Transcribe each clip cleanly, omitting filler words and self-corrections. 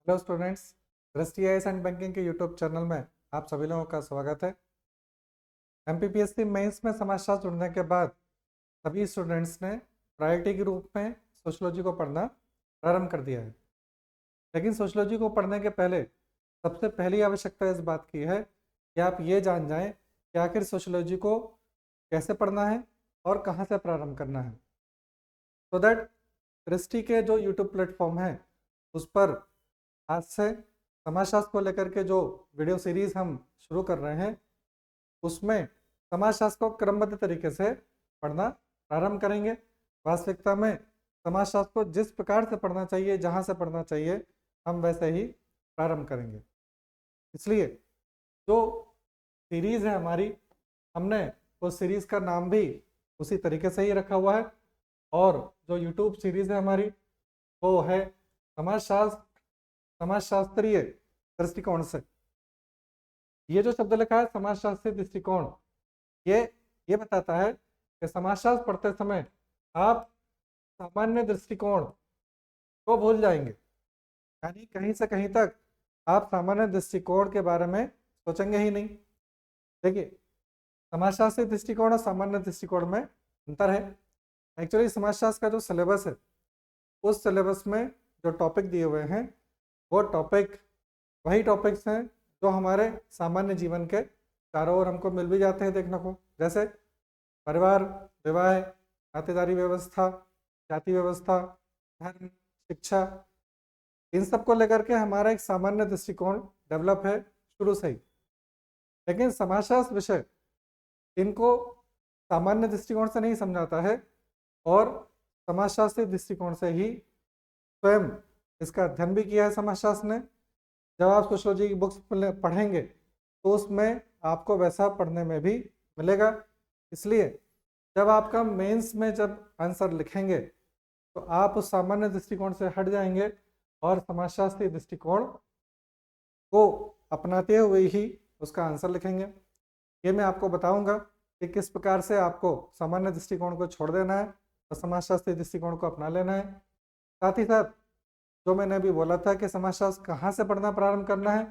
Hello students, दृष्टि IAS and banking के YouTube channel में आप सभी लोगों का स्वागत है। एमपीपीएससी मेंस में समाजशास्त्र जुड़ने के बाद सभी स्टूडेंट्स ने प्रायोरिटी के रूप में सोशियोलॉजी को पढ़ना प्रारंभ कर दिया है। लेकिन सोशियोलॉजी को पढ़ने के पहले सबसे पहली आवश्यकता इस बात की है कि आप ये जान जाएं कि आखिर सोशियोलॉजी को कैसे पढ़ना है और कहाँ से प्रारंभ करना है। सो दैट दृष्टि के जो यूट्यूब प्लेटफॉर्म है उस पर आज से समाजशास्त्र को लेकर के जो वीडियो सीरीज हम शुरू कर रहे हैं उसमें समाजशास्त्र को क्रमबद्ध तरीके से पढ़ना प्रारंभ करेंगे। वास्तविकता में समाजशास्त्र को जिस प्रकार से पढ़ना चाहिए, जहाँ से पढ़ना चाहिए, हम वैसे ही प्रारंभ करेंगे। इसलिए जो सीरीज है हमारी, हमने उस सीरीज का नाम भी उसी तरीके से ही रखा हुआ है। और जो यूट्यूब सीरीज है हमारी वो है समाजशास्त्रीय दृष्टिकोण से। ये जो शब्द लिखा है समाजशास्त्रीय दृष्टिकोण, ये बताता है कि समाजशास्त्र पढ़ते समय आप सामान्य दृष्टिकोण को भूल जाएंगे, यानी कहीं से कहीं तक आप सामान्य दृष्टिकोण के बारे में सोचेंगे ही नहीं। देखिए, समाजशास्त्रीय दृष्टिकोण और सामान्य दृष्टिकोण में अंतर है। एक्चुअली समाजशास्त्र का जो सिलेबस है उस सिलेबस में जो टॉपिक दिए हुए हैं वो टॉपिक वही टॉपिक्स हैं जो हमारे सामान्य जीवन के चारों ओर हमको मिल भी जाते हैं देखने को, जैसे परिवार, विवाह, नातेदारी व्यवस्था, जाति व्यवस्था, धर्म, शिक्षा। इन सब को लेकर के हमारा एक सामान्य दृष्टिकोण डेवलप है शुरू से ही। लेकिन समाजशास्त्र विषय इनको सामान्य दृष्टिकोण से नहीं समझाता है और समाजशास्त्रीय दृष्टिकोण से ही स्वयं इसका अध्ययन भी किया है समाजशास्त्र ने। जब आप सोशियोलॉजी की बुक्स पढ़ेंगे तो उसमें आपको वैसा पढ़ने में भी मिलेगा। इसलिए जब आपका मेंस में जब आंसर लिखेंगे तो आप उस सामान्य दृष्टिकोण से हट जाएंगे और समाजशास्त्रीय दृष्टिकोण को अपनाते हुए ही उसका आंसर लिखेंगे। ये मैं आपको बताऊंगा कि किस प्रकार से आपको सामान्य दृष्टिकोण को छोड़ देना है और समाजशास्त्रीय दृष्टिकोण को अपना लेना है। साथ ही साथ जो मैंने अभी बोला था कि समाजशास्त्र कहाँ से पढ़ना प्रारंभ करना है,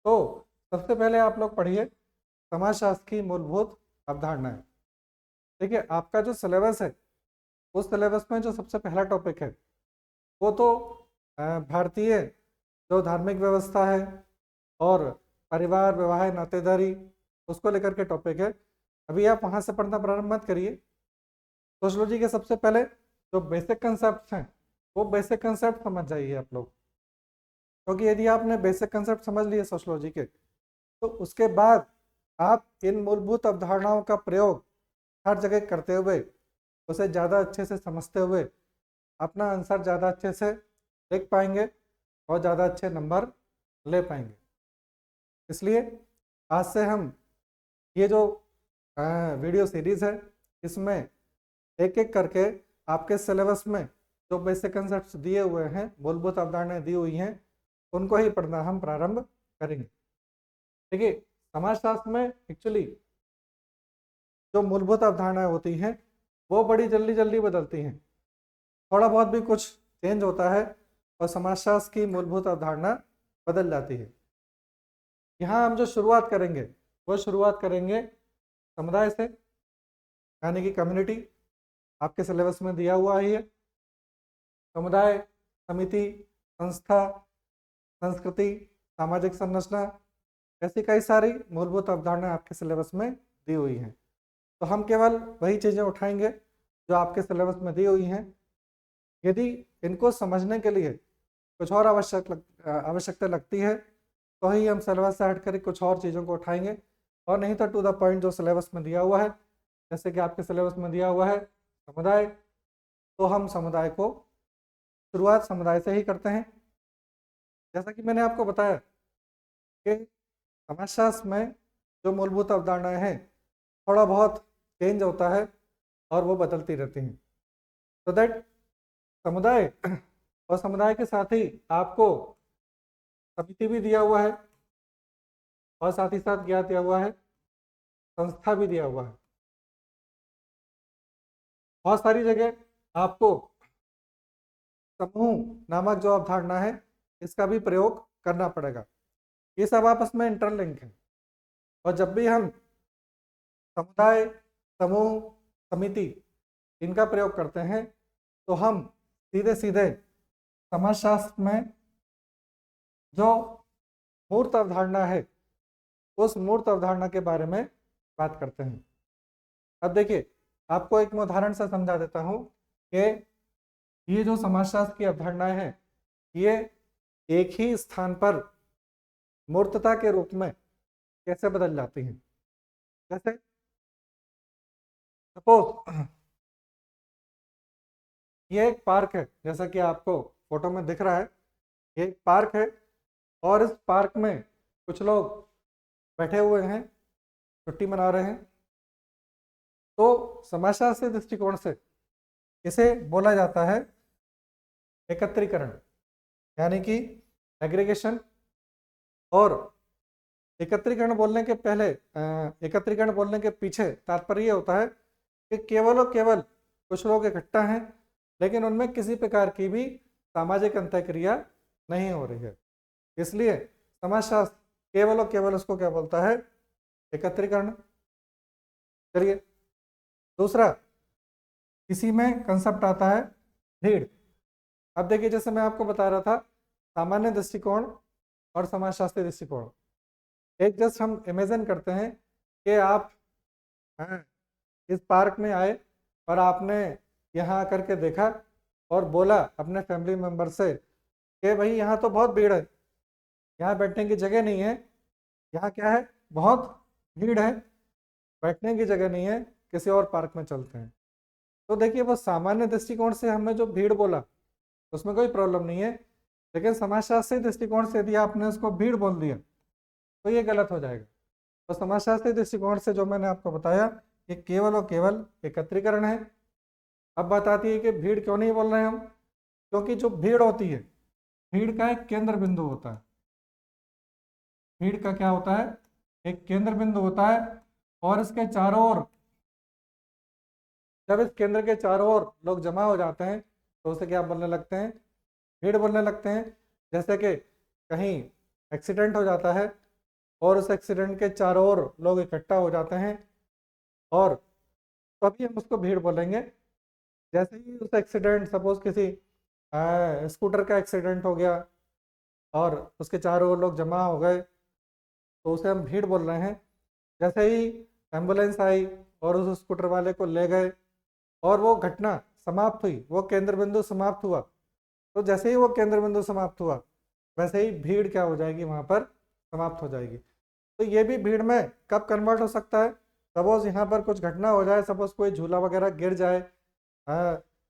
तो सबसे पहले आप लोग पढ़िए समाजशास्त्र की मूलभूत अवधारणाएं। देखिए, आपका जो सिलेबस है उस सिलेबस में जो सबसे पहला टॉपिक है वो तो भारतीय जो धार्मिक व्यवस्था है और परिवार, विवाह, नातेदारी, उसको लेकर के टॉपिक है। अभी आप वहाँ से पढ़ना प्रारंभ मत करिए। सोशियोलॉजी के सबसे पहले जो बेसिक कंसेप्ट हैं वो बेसिक कंसेप्ट समझ जाइए आप लोग, क्योंकि यदि आपने बेसिक कंसेप्ट समझ लिए सोशियोलॉजी के तो उसके बाद आप इन मूलभूत अवधारणाओं का प्रयोग हर जगह करते हुए, उसे ज़्यादा अच्छे से समझते हुए अपना आंसर ज़्यादा अच्छे से लिख पाएंगे और ज़्यादा अच्छे नंबर ले पाएंगे। इसलिए आज से हम ये जो वीडियो सीरीज़ है इसमें एक एक करके आपके सिलेबस में जो बेसिक कंसेप्ट दिए हुए हैं, मूलभूत अवधारणाएं दी हुई हैं, उनको ही पढ़ना हम प्रारंभ करेंगे। देखिए, समाजशास्त्र में एक्चुअली जो मूलभूत अवधारणाएं होती हैं वो बड़ी जल्दी जल्दी बदलती हैं। थोड़ा बहुत भी कुछ चेंज होता है और समाजशास्त्र की मूलभूत अवधारणा बदल जाती है। यहाँ हम जो शुरुआत करेंगे वो शुरुआत करेंगे समुदाय से, यानी कि कम्युनिटी। आपके सिलेबस में दिया हुआ ही है। समुदाय, समिति, संस्था, संस्कृति, सामाजिक संरचना, ऐसी कई सारी मूलभूत अवधारणाएं आपके सिलेबस में दी हुई हैं। तो हम केवल वही चीज़ें उठाएंगे जो आपके सिलेबस में दी हुई हैं। यदि इनको समझने के लिए कुछ और आवश्यकता लगती है तो ही हम सिलेबस से हट कर कुछ और चीज़ों को उठाएंगे, और नहीं तो टू द पॉइंट जो सिलेबस में दिया हुआ है। जैसे कि आपके सिलेबस में दिया हुआ है समुदाय, तो हम समुदाय को शुरुआत समुदाय से ही करते हैं। जैसा कि मैंने आपको बताया कि समाजशास्त्र में जो मूलभूत अवधारणाएं हैं थोड़ा बहुत चेंज होता है और वो बदलती रहती हैं। तो दैट समुदाय और समुदाय के साथ ही आपको समिति भी दिया हुआ है और साथ ही साथ क्या दिया हुआ है, संस्था भी दिया हुआ है। बहुत सारी जगह आपको समूह नामक जो अवधारणा है इसका भी प्रयोग करना पड़ेगा। ये सब आपस में इंटरलिंक है। और जब भी हम समुदाय, समूह, समिति इनका प्रयोग करते हैं तो हम सीधे सीधे समाजशास्त्र में जो मूर्त अवधारणा है उस मूर्त अवधारणा के बारे में बात करते हैं। अब देखिए, आपको एक उदाहरण से समझा देता हूं कि ये जो समाजशास्त्र की अवधारणाएं हैं ये एक ही स्थान पर मूर्तता के रूप में कैसे बदल जाती हैं। जैसे सपोज ये एक पार्क है, जैसा कि आपको फोटो में दिख रहा है, ये एक पार्क है और इस पार्क में कुछ लोग बैठे हुए हैं, छुट्टी मना रहे हैं। तो समाजशास्त्र के दृष्टिकोण से इसे बोला जाता है एकत्रीकरण, यानी कि एग्रीगेशन। और एकत्रीकरण बोलने के पहले, एकत्रीकरण बोलने के पीछे तात्पर्य ये होता है कि केवल और केवल कुछ लोग इकट्ठा हैं लेकिन उनमें किसी प्रकार की भी सामाजिक अंतःक्रिया नहीं हो रही है, इसलिए समाजशास्त्र केवल और केवल उसको क्या बोलता है, एकत्रीकरण। चलिए, दूसरा इसी में कंसेप्ट आता है भीड़। अब देखिए, जैसे मैं आपको बता रहा था सामान्य दृष्टिकोण और समाजशास्त्रीय दृष्टिकोण। एक जस्ट हम इमेजिन करते हैं कि आप इस पार्क में आए और आपने यहाँ आकर के देखा और बोला अपने फैमिली मेम्बर से कि भाई यहाँ तो बहुत भीड़ है, यहाँ बैठने की जगह नहीं है, यहाँ क्या है, बहुत भीड़ है, बैठने की जगह नहीं है, किसी और पार्क में चलते हैं। तो देखिए, वो सामान्य दृष्टिकोण से हमने जो भीड़ बोला उसमें कोई प्रॉब्लम नहीं है, लेकिन समाजशास्त्रीय दृष्टिकोण से यदि आपने उसको भीड़ बोल दिया तो ये गलत हो जाएगा। तो समाजशास्त्रीय दृष्टिकोण से जो मैंने आपको बताया ये केवल और केवल एकत्रीकरण है। अब बात आती है कि भीड़ क्यों नहीं बोल रहे हैं हम, क्योंकि जो भीड़ होती है, भीड़ का एक केंद्र बिंदु होता है। भीड़ का क्या होता है, एक केंद्र बिंदु होता है और इसके चारों ओर, जब इस केंद्र के चारों ओर लोग जमा हो जाते हैं तो उसे क्या बोलने लगते हैं, भीड़ बोलने लगते हैं। जैसे कि कहीं एक्सीडेंट हो जाता है और उस एक्सीडेंट के चारों ओर लोग इकट्ठा हो जाते हैं और तभी हम उसको भीड़ बोलेंगे। जैसे ही उस एक्सीडेंट, सपोज किसी स्कूटर का एक्सीडेंट हो गया और उसके चारों ओर लोग जमा हो गए तो उसे हम भीड़ बोल रहे हैं। जैसे ही एम्बुलेंस आई और उस स्कूटर वाले को ले गए और वो घटना समाप्त हुई, वो केंद्र बिंदु समाप्त हुआ, तो जैसे ही वो केंद्र बिंदु समाप्त हुआ वैसे ही भीड़ क्या हो जाएगी, वहाँ पर समाप्त हो जाएगी। तो ये भी भीड़ में कब कन्वर्ट हो सकता है, सपोज यहाँ पर कुछ घटना हो जाए, सपोज कोई झूला वगैरह गिर जाए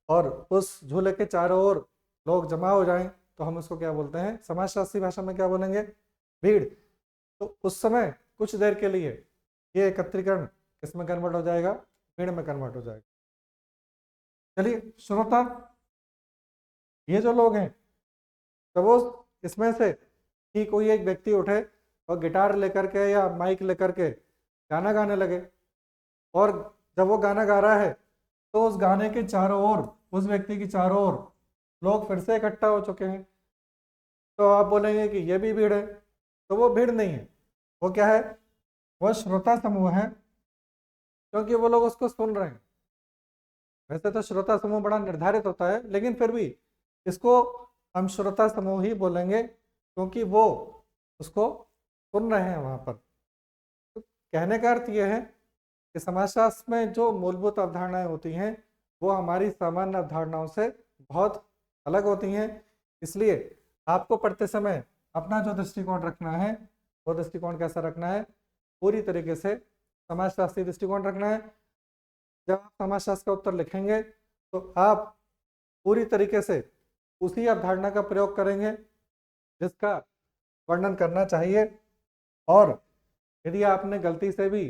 और उस झूले के चारों ओर लोग जमा हो जाएं तो हम उसको क्या बोलते हैं, समाजशास्त्री भाषा में क्या बोलेंगे, भीड़। तो उस समय कुछ देर के लिए ये एकत्रीकरण किस में कन्वर्ट हो जाएगा, भीड़ में कन्वर्ट हो जाएगा। चलिए श्रोता, ये जो लोग हैं, सपोज इसमें से कि कोई एक व्यक्ति उठे और गिटार लेकर के या माइक लेकर के गाना गाने लगे और जब वो गाना गा रहा है तो उस गाने के चारों ओर, उस व्यक्ति की चारों ओर लोग फिर से इकट्ठा हो चुके हैं। तो आप बोलेंगे कि ये भी भीड़ है, तो वो भीड़ नहीं है, वो क्या है, वो श्रोता समूह है, क्योंकि वो लोग उसको सुन रहे हैं। वैसे तो श्रोता समूह बड़ा निर्धारित होता है, लेकिन फिर भी इसको हम श्रोता समूह ही बोलेंगे क्योंकि वो उसको सुन रहे हैं वहाँ पर। तो कहने का अर्थ यह है कि समाजशास्त्र में जो मूलभूत अवधारणाएं होती हैं वो हमारी सामान्य अवधारणाओं से बहुत अलग होती हैं। इसलिए आपको पढ़ते समय अपना जो दृष्टिकोण रखना है वो दृष्टिकोण कैसा रखना है, पूरी तरीके से समाजशास्त्रीय दृष्टिकोण रखना है। जब आप समाजशास्त्र का उत्तर लिखेंगे तो आप पूरी तरीके से उसी अवधारणा का प्रयोग करेंगे जिसका वर्णन करना चाहिए। और यदि आपने गलती से भी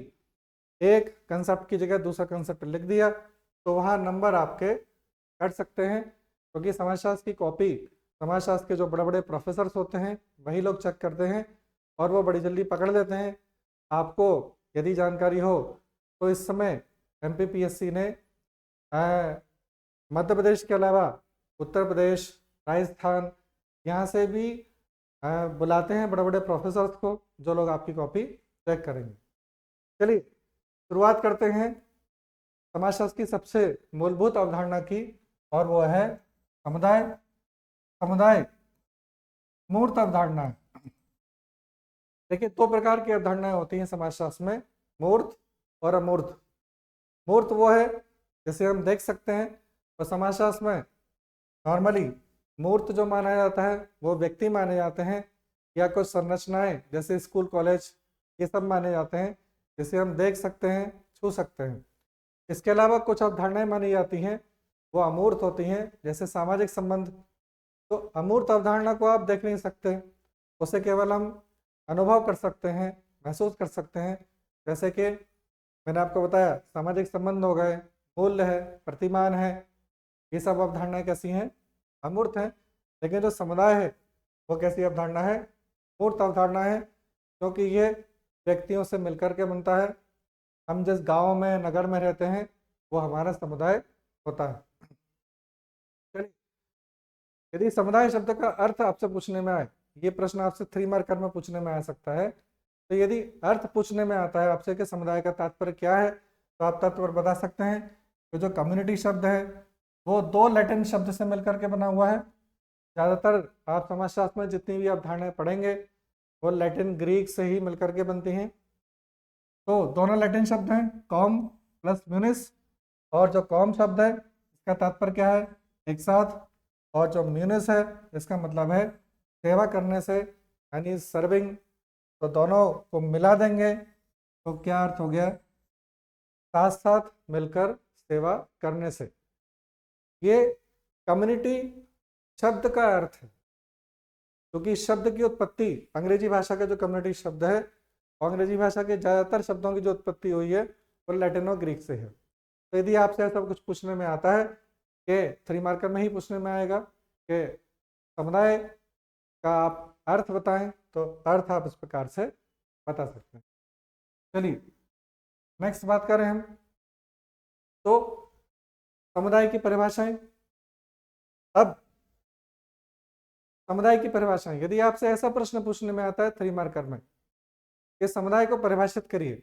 एक कंसेप्ट की जगह दूसरा कंसेप्ट लिख दिया तो वहाँ नंबर आपके कट सकते हैं, क्योंकि समाजशास्त्र की कॉपी समाजशास्त्र के जो बड़े बड़े प्रोफेसर्स होते हैं वही लोग चेक करते हैं और वो बड़ी जल्दी पकड़ लेते हैं। आपको यदि जानकारी हो तो इस समय MPPSC ने मध्य प्रदेश के अलावा उत्तर प्रदेश, राजस्थान, यहाँ से भी बुलाते हैं बड़े बड़े प्रोफेसर्स को, जो लोग आपकी कॉपी चेक करेंगे। चलिए शुरुआत करते हैं समाजशास्त्र की सबसे मूलभूत अवधारणा की, और वो है समुदाय। समुदाय मूर्त अवधारणा है। देखिए, दो प्रकार की अवधारणाएं होती हैं समाजशास्त्र में, मूर्त और अमूर्त। मूर्त वो है जैसे हम देख सकते हैं, और समाजशास्त्र में नॉर्मली मूर्त जो माना जाता है वो व्यक्ति माने जाते हैं, या कुछ संरचनाएं जैसे स्कूल कॉलेज, ये सब माने जाते हैं जिसे हम देख सकते हैं, छू सकते हैं। इसके अलावा कुछ अवधारणाएं मानी जाती हैं वो अमूर्त होती हैं, जैसे सामाजिक संबंध। तो अमूर्त अवधारणा को आप देख नहीं सकते, उसे केवल हम अनुभव कर सकते हैं, महसूस कर सकते हैं। जैसे कि मैंने आपको बताया, सामाजिक संबंध हो गए, मूल्य है, प्रतिमान है, ये सब अवधारणाएं कैसी हैं? अमूर्त हैं। लेकिन जो समुदाय है वो कैसी अवधारणा है? मूर्त अवधारणा है, क्योंकि ये व्यक्तियों से मिलकर के बनता है। हम जिस गांव में, नगर में रहते हैं, वो हमारा समुदाय होता है। चलिए, यदि समुदाय शब्द का अर्थ आपसे पूछने में आए, ये प्रश्न आपसे 3 मार्कर में पूछने में आ सकता है, तो यदि अर्थ पूछने में आता है आपसे कि समुदाय का तात्पर्य क्या है, तो आप तात्पर्य बता सकते हैं कि जो कम्युनिटी शब्द है वो 2 लैटिन शब्द से मिलकर के बना हुआ है। ज़्यादातर आप समाजशास्त्र में जितनी भी अवधारणाएं पढ़ेंगे वो लैटिन ग्रीक से ही मिलकर के बनती हैं। तो दोनों लैटिन शब्द हैं, कॉम प्लस म्यूनिस। और जो कॉम शब्द है इसका तात्पर्य क्या है? एक साथ। और जो म्यूनिस है इसका मतलब है सेवा करने से, यानी सर्विंग। तो दोनों को मिला देंगे तो क्या अर्थ हो गया? साथ साथ मिलकर सेवा करने से। ये कम्युनिटी शब्द का अर्थ है, क्योंकि शब्द की उत्पत्ति, अंग्रेजी भाषा का जो कम्युनिटी शब्द है, अंग्रेजी भाषा के ज़्यादातर शब्दों की जो उत्पत्ति हुई है वो लैटिन और ग्रीक से है। तो यदि आपसे ऐसा कुछ पूछने में आता है कि 3 मार्कर में ही पूछने में आएगा कि समुदाय का आप अर्थ बताएं, तो अर्थ आप इस प्रकार से बता सकते हैं। चलिए नेक्स्ट बात करें हम, तो समुदाय की परिभाषाएं। अब समुदाय की परिभाषाएं, यदि आपसे ऐसा प्रश्न पूछने में आता है 3 मार्कर में कि समुदाय को परिभाषित करिए,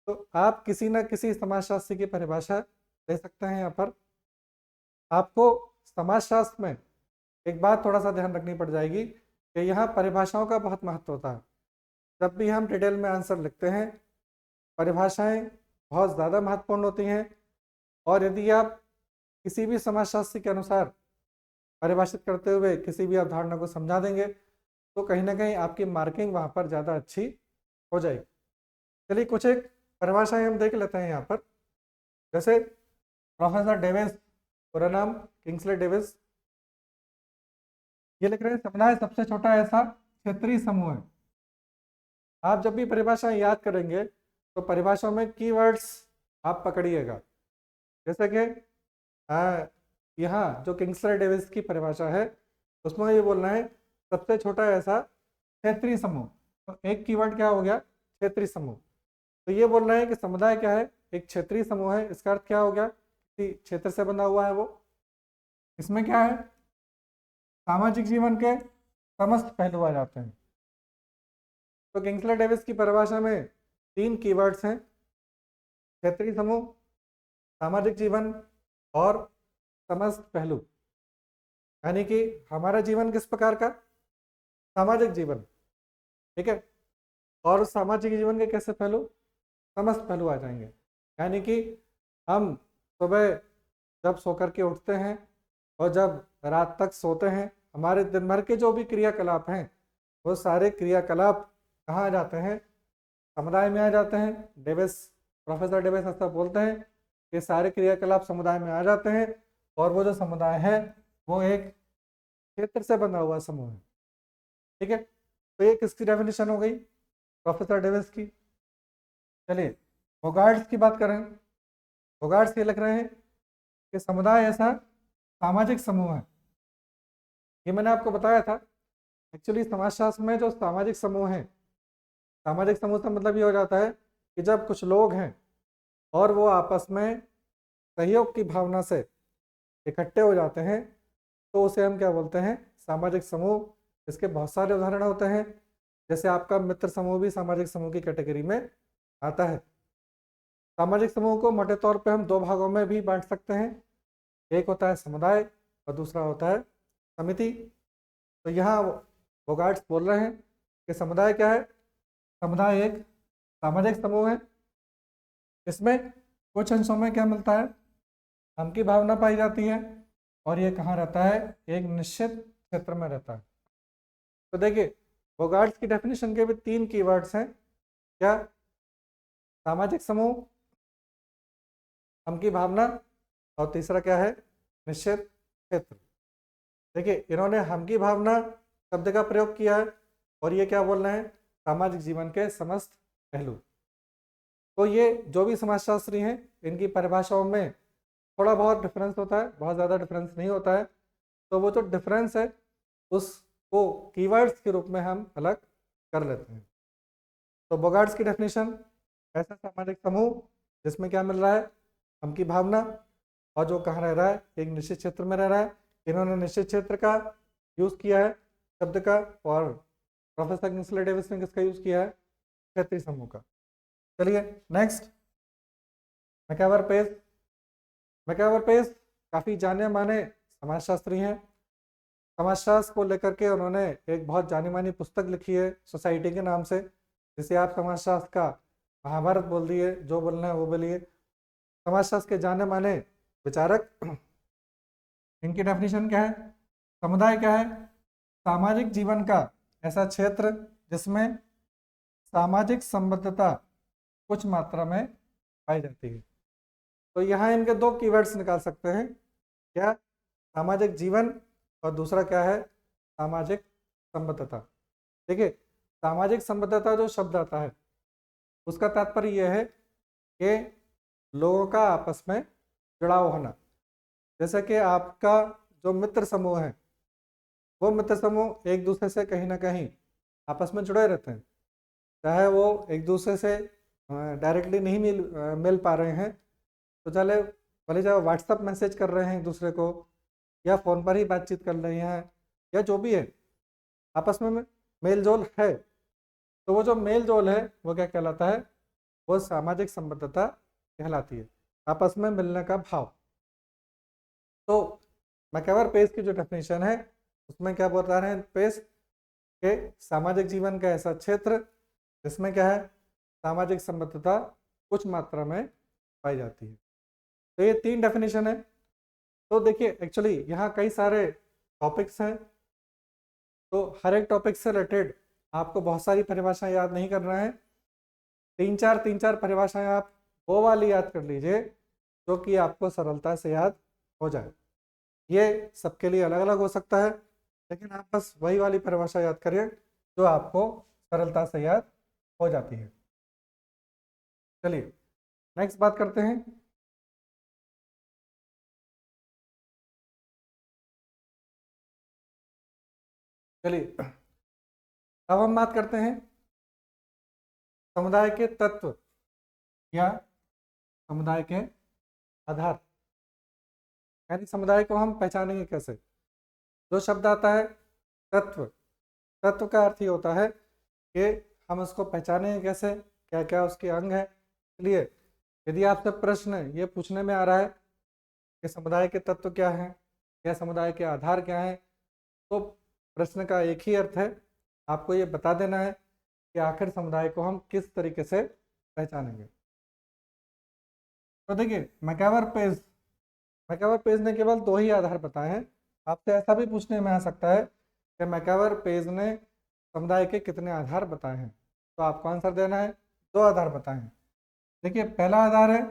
तो आप किसी न किसी समाजशास्त्री की परिभाषा दे सकते हैं। यहाँ पर आपको समाजशास्त्र में एक बात थोड़ा सा ध्यान रखनी पड़ जाएगी कि यहाँ परिभाषाओं का बहुत महत्व होता है। जब भी हम डिटेल में आंसर लिखते हैं, परिभाषाएं बहुत ज़्यादा महत्वपूर्ण होती हैं। और यदि आप किसी भी समाजशास्त्री के अनुसार परिभाषित करते हुए किसी भी अवधारणा को समझा देंगे, तो कहीं ना कहीं आपकी मार्किंग वहाँ पर ज़्यादा अच्छी हो जाएगी। चलिए कुछ एक परिभाषाएं हम देख लेते हैं यहाँ पर। जैसे प्रोफेसर डेविस, पूरा नाम किंग्सले डेविस, ये लिख रहे हैं समुदाय सबसे छोटा ऐसा क्षेत्रीय समूह है। आप जब भी परिभाषाएं याद करेंगे तो परिभाषाओं में कीवर्ड्स आप पकड़िएगा। जैसे कि यहाँ जो किंग्सले डेविस की परिभाषा है उसमें ये बोलना है सबसे छोटा ऐसा क्षेत्रीय समूह। तो एक कीवर्ड क्या हो गया? क्षेत्रीय समूह। तो ये बोलना है कि समुदाय क्या है? एक क्षेत्रीय समूह है। इसका अर्थ क्या हो गया? किसी क्षेत्र से बना हुआ है वो। इसमें क्या है? सामाजिक जीवन के समस्त पहलू आ जाते हैं। तो किंग्सले डेविस की परिभाषा में 3 कीवर्ड्स हैं, क्षेत्रीय समूह, सामाजिक जीवन और समस्त पहलू। यानी कि हमारा जीवन किस प्रकार का? सामाजिक जीवन, ठीक है। और उस सामाजिक जीवन के कैसे पहलू? समस्त पहलू आ जाएंगे। यानी कि हम सुबह जब सोकर के उठते हैं और जब रात तक सोते हैं, हमारे दिन भर के जो भी क्रियाकलाप हैं वो सारे क्रियाकलाप कहाँ आ जाते हैं? समुदाय में आ जाते हैं। डेविस, प्रोफेसर डेविस ऐसा बोलते हैं कि सारे क्रियाकलाप समुदाय में आ जाते हैं, और वो जो समुदाय है वो एक क्षेत्र से बना हुआ समूह है, ठीक है। तो ये किसकी डेफिनेशन हो गई? प्रोफेसर डेविस की। चलिए होगार्ट्स की बात करें। होगार्ट्स ये लिख रहे हैं कि समुदाय ऐसा सामाजिक समूह है। ये मैंने आपको बताया था, एक्चुअली समाजशास्त्र में जो सामाजिक समूह है, सामाजिक समूह का मतलब ये हो जाता है कि जब कुछ लोग हैं और वो आपस में सहयोग की भावना से इकट्ठे हो जाते हैं, तो उसे हम क्या बोलते हैं? सामाजिक समूह इसके बहुत सारे उदाहरण होते हैं, जैसे आपका मित्र समूह भी सामाजिक समूह की कैटेगरी में आता है। सामाजिक समूह को मोटे तौर पे हम दो भागों में भी बांट सकते हैं, एक होता है समुदाय और दूसरा होता है समिति। तो यहाँ बोगार्ट्स बोल रहे हैं कि समुदाय क्या है? समुदाय एक सामाजिक समूह है, इसमें कुछ अंशों में क्या मिलता है? हम की भावना पाई जाती है, और ये कहाँ रहता है? एक निश्चित क्षेत्र में रहता है। तो देखिए, बोगार्ट्स की डेफिनेशन के भी 3 कीवर्ड्स हैं। क्या? सामाजिक समूह, हम की भावना, और तीसरा क्या है? निश्चित क्षेत्र। देखिए, इन्होंने हम की भावना शब्द का प्रयोग किया है, और ये क्या बोल रहे हैं? सामाजिक जीवन के समस्त पहलू। तो ये जो भी समाजशास्त्री हैं, इनकी परिभाषाओं में थोड़ा बहुत डिफरेंस होता है, बहुत ज़्यादा डिफरेंस नहीं होता है। तो वो जो डिफरेंस है उसको कीवर्ड्स के रूप में हम अलग कर लेते हैं। तो बोगार्ट्स की डेफिनेशन, ऐसा सामाजिक समूह जिसमें क्या मिल रहा है? हम की भावना, और जो कहाँ रह रहा है? एक निश्चित क्षेत्र में रह रहा है। इन्होंने निश्चित क्षेत्र का यूज़ किया है शब्द का, और प्रोफेसर किंग्सले डेविस ने किसका यूज़ किया है? क्षेत्रीय समूह का। चलिए नेक्स्ट, मैकआवर पेज। मैकआवर पेज काफ़ी जाने माने समाजशास्त्री हैं। समाजशास्त्र को लेकर के उन्होंने एक बहुत जानी मानी पुस्तक लिखी है सोसाइटी के नाम से, जिसे आप समाजशास्त्र का महाभारत बोल दिए, जो बोलना है वो बोलिए। समाजशास्त्र के जाने माने विचारक, इनकी डेफिनेशन क्या है? समुदाय क्या है? सामाजिक जीवन का ऐसा क्षेत्र जिसमें सामाजिक संबद्धता कुछ मात्रा में पाई जाती है। तो यहाँ इनके 2 कीवर्ड्स निकाल सकते हैं। क्या? सामाजिक जीवन, और दूसरा क्या है? सामाजिक संबद्धता। देखिए, सामाजिक संबद्धता जो शब्द आता है उसका तात्पर्य यह है कि लोगों का आपस में जुड़ाव होना। जैसे कि आपका जो मित्र समूह है, वो मित्र समूह एक दूसरे से कहीं ना कहीं आपस में जुड़े रहते हैं, चाहे वो एक दूसरे से डायरेक्टली नहीं मिल पा रहे हैं, तो चले भले चाहे व्हाट्सअप मैसेज कर रहे हैं एक दूसरे को, या फ़ोन पर ही बातचीत कर रहे हैं, या जो भी है, आपस में मेल जोल है। तो वो जो मेल जोल है वो क्या कहलाता है? वो सामाजिक संबद्धता कहलाती है, आपस में मिलने का भाव। तो मैकआवर पेज की जो डेफिनेशन है उसमें क्या बोल रहे हैं पेज के? सामाजिक जीवन का ऐसा क्षेत्र जिसमें क्या है? सामाजिक संबद्धता कुछ मात्रा में पाई जाती है। तो ये 3 डेफिनेशन है। तो देखिए, एक्चुअली यहाँ कई सारे टॉपिक्स हैं, तो हर एक टॉपिक से रिलेटेड आपको बहुत सारी परिभाषाएं याद नहीं करना है। 3-4 परिभाषाएं आप वो वाली याद कर लीजिए जो कि आपको सरलता से याद हो जाए। ये सबके लिए अलग अलग हो सकता है, लेकिन आप बस वही वाली परिभाषा याद करिए जो आपको सरलता से याद हो जाती है। चलिए नेक्स्ट बात करते हैं। चलिए अब हम बात करते हैं समुदाय के तत्व या समुदाय के आधार, यानी समुदाय को हम पहचानेंगे कैसे। जो शब्द आता है तत्व, तत्व का अर्थ ये होता है कि हम उसको पहचानेंगे कैसे, क्या क्या उसके अंग है। इसलिए यदि आपसे प्रश्न ये पूछने में आ रहा है कि समुदाय के तत्व क्या हैं या समुदाय के आधार क्या हैं, तो प्रश्न का एक ही अर्थ है, आपको ये बता देना है कि आखिर समुदाय को हम किस तरीके से पहचानेंगे। तो देखिए, मैकआवर पेज ने केवल 2 ही आधार बताए हैं। आपसे ऐसा भी पूछने में आ सकता है कि मैकआवर पेज ने समुदाय के कितने आधार बताए हैं, तो आपको आंसर देना है 2 आधार बताए हैं। देखिए, पहला आधार है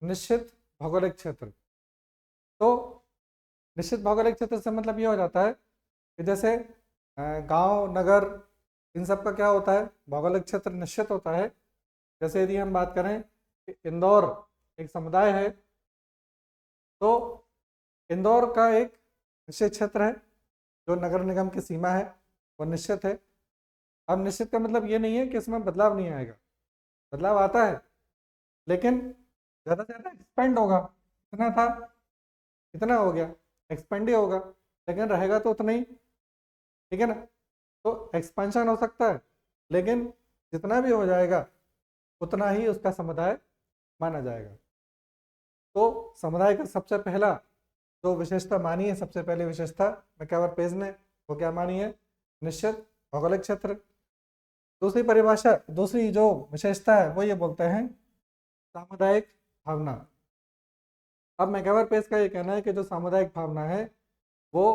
निश्चित भौगोलिक क्षेत्र। तो निश्चित भौगोलिक क्षेत्र से मतलब ये हो जाता है कि जैसे गांव, नगर, इन सब का क्या होता है? भौगोलिक क्षेत्र निश्चित होता है। जैसे यदि हम बात करें कि इंदौर एक समुदाय है, तो इंदौर का एक निश्चित क्षेत्र है, जो नगर निगम की सीमा है वो निश्चित है। अब निश्चित का मतलब ये नहीं है कि इसमें बदलाव नहीं आएगा, बदलाव आता है, लेकिन ज़्यादा से ज़्यादा एक्सपेंड होगा। इतना था, इतना हो गया, एक्सपेंड ही होगा, लेकिन रहेगा तो उतना ही। ठीक है ना। तो एक्सपेंशन हो सकता है, लेकिन जितना भी हो जाएगा उतना ही उसका समुदाय माना जाएगा। तो समुदाय का सबसे पहला जो विशेषता मानी है, सबसे पहली विशेषता मैकआवर पेज ने, वो क्या मानी है? निश्चित भौगोलिक क्षेत्र। दूसरी परिभाषा, दूसरी जो विशेषता है वो ये बोलते हैं सामुदायिक भावना। अब मैकआवर पेज का ये कहना है कि जो सामुदायिक भावना है वो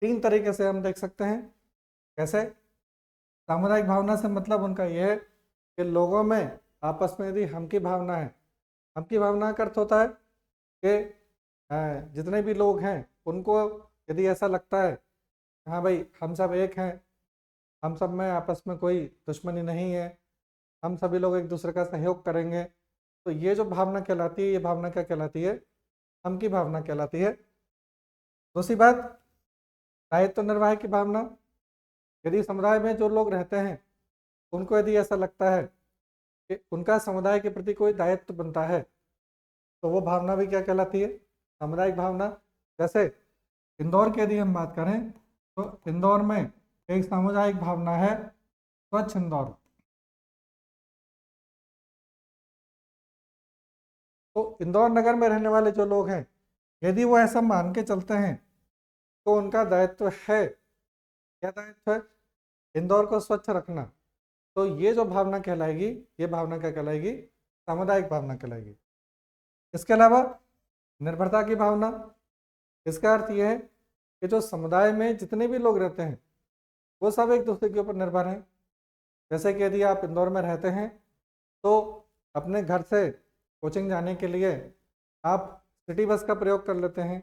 3 तरीके से हम देख सकते हैं। कैसे? सामुदायिक भावना से मतलब उनका यह है कि लोगों में आपस में यदि हम की भावना है, हम की भावना का अर्थ होता है कि जितने भी लोग हैं उनको यदि ऐसा लगता है हाँ भाई हम सब एक हैं, हम सब में आपस में कोई दुश्मनी नहीं है, हम सभी लोग एक दूसरे का सहयोग करेंगे, तो ये जो भावना कहलाती है, ये भावना क्या कहलाती है? हम की भावना कहलाती है। दूसरी बात, दायित्व निर्वाह की भावना। यदि समुदाय में जो लोग रहते हैं उनको यदि ऐसा लगता है कि उनका समुदाय के प्रति कोई दायित्व बनता है, तो वो भावना भी क्या कहलाती है? सामुदायिक भावना। जैसे इंदौर की यदि हम बात करें तो इंदौर में एक सामुदायिक भावना है स्वच्छ इंदौर। तो इंदौर नगर में रहने वाले जो लोग हैं यदि वो ऐसा मान के चलते हैं तो उनका दायित्व है, क्या दायित्व है? इंदौर को स्वच्छ रखना। तो ये जो भावना कहलाएगी, ये भावना क्या कहलाएगी? सामुदायिक भावना कहलाएगी। इसके अलावा निर्भरता की भावना। इसका अर्थ यह है कि जो समुदाय में जितने भी लोग रहते हैं वो सब एक दूसरे के ऊपर निर्भर हैं। जैसे कि यदि आप इंदौर में रहते हैं तो अपने घर से कोचिंग जाने के लिए आप सिटी बस का प्रयोग कर लेते हैं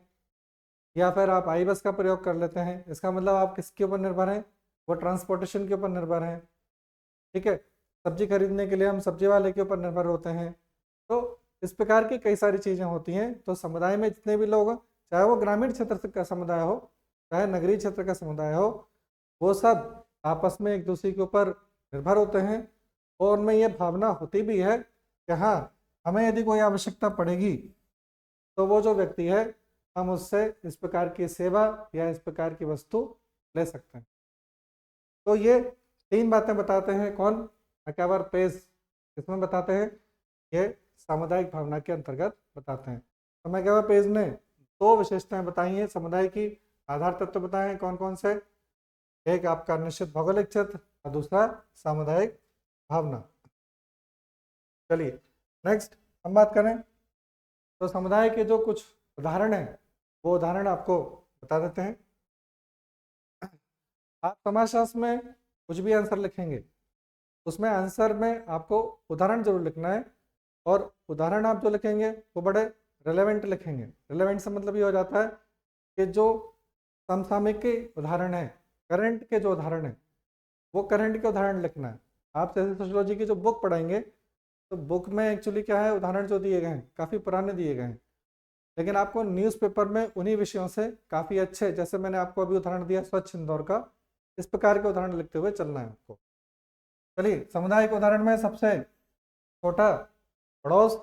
या फिर आप आई बस का प्रयोग कर लेते हैं। इसका मतलब आप किसके ऊपर निर्भर हैं? वो ट्रांसपोर्टेशन के ऊपर निर्भर हैं। ठीक है, सब्जी खरीदने के लिए हम सब्जी वाले के ऊपर निर्भर होते हैं। तो इस प्रकार की कई सारी चीज़ें होती हैं। तो समुदाय में जितने भी लोग, चाहे वो ग्रामीण क्षेत्र का समुदाय हो चाहे नगरीय क्षेत्र का समुदाय हो, वो सब आपस में एक दूसरे के ऊपर निर्भर होते हैं और उनमें ये भावना होती भी है कि हाँ हमें यदि कोई आवश्यकता पड़ेगी तो वो जो व्यक्ति है हम उससे इस प्रकार की सेवा या इस प्रकार की वस्तु ले सकते हैं। तो ये 3 बातें बताते हैं कौन? मैकआवर पेज। इसमें बताते हैं, ये सामुदायिक भावना के अंतर्गत बताते हैं। तो मैकआवर पेज ने 2 विशेषताएं बताई हैं समुदाय की, आधार तत्व बताए हैं कौन कौन से? एक आपका निश्चित भौगोलिक क्षेत्र और दूसरा सामुदायिक भावना। चलिए नेक्स्ट हम बात करें तो समुदाय के जो कुछ उदाहरण हैं वो उदाहरण आपको बता देते हैं। आप समाजशास्त्र में कुछ भी आंसर लिखेंगे उसमें आंसर में आपको उदाहरण जरूर लिखना है और उदाहरण आप जो लिखेंगे वो बड़े रिलेवेंट लिखेंगे। रिलेवेंट से मतलब ये हो जाता है कि जो समसामयिक के उदाहरण है, करंट के जो उदाहरण है वो करंट के उदाहरण लिखना है। आप जैसे सोशियोलॉजी की जो बुक पढ़ाएंगे तो बुक में एक्चुअली क्या है, उदाहरण जो दिए गए हैं काफ़ी पुराने दिए गए हैं, लेकिन आपको न्यूज़पेपर में उन्हीं विषयों से काफ़ी अच्छे, जैसे मैंने आपको अभी उदाहरण दिया स्वच्छ इंदौर का, इस प्रकार के उदाहरण लिखते हुए चलना है आपको। चलिए समुदाय के उदाहरण में सबसे छोटा पड़ोस,